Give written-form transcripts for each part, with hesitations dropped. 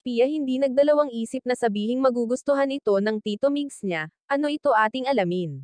Pia hindi nagdalawang isip na sabihing magugustuhan ito ng Tito Migs niya. Ano ito ating alamin?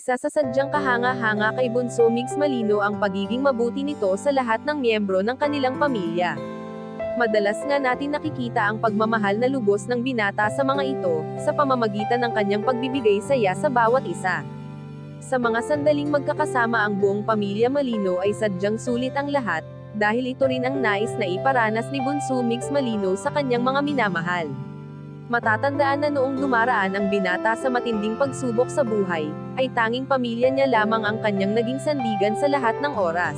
Isa sa sadyang kahanga-hanga kay Bunso Migs Malino ang pagiging mabuti nito sa lahat ng miyembro ng kanilang pamilya. Madalas nga natin nakikita ang pagmamahal na lubos ng binata sa mga ito, sa pamamagitan ng kanyang pagbibigay saya sa bawat isa. Sa mga sandaling magkakasama ang buong pamilya Malino ay sadyang sulit ang lahat, dahil ito rin ang nais na iparanas ni Bunso Migs Malino sa kanyang mga minamahal. Matatandaan na noong dumaraan ang binata sa matinding pagsubok sa buhay, ay tanging pamilya niya lamang ang kanyang naging sandigan sa lahat ng oras.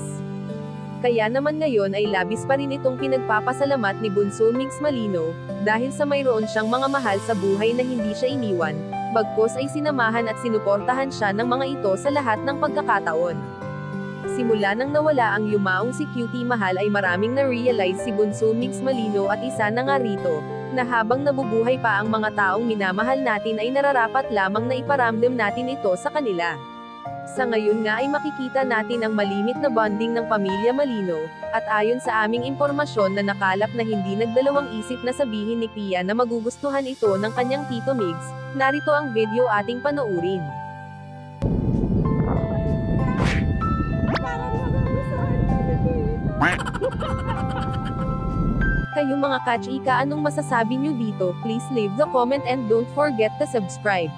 Kaya naman ngayon ay labis pa rin itong pinagpapasalamat ni Bunso Migs Malino, dahil sa mayroon siyang mga mahal sa buhay na hindi siya iniwan, bagkus ay sinamahan at sinuportahan siya ng mga ito sa lahat ng pagkakataon. Simula nang nawala ang yumaong si Cutie Mahal ay maraming na-realize si Bunso Migs Malino at isa na nga rito, na habang nabubuhay pa ang mga taong minamahal natin ay nararapat lamang na iparamdam natin ito sa kanila. Sa ngayon nga ay makikita natin ang malimit na bonding ng pamilya Malino, at ayon sa aming impormasyon na nakalap na hindi nagdalawang isip na sabihin ni Pia na magugustuhan ito ng kanyang Tito Migs, narito ang video ating panoorin. Kayong mga ka-chika, anong masasabi nyo dito? Please leave the comment and don't forget to subscribe.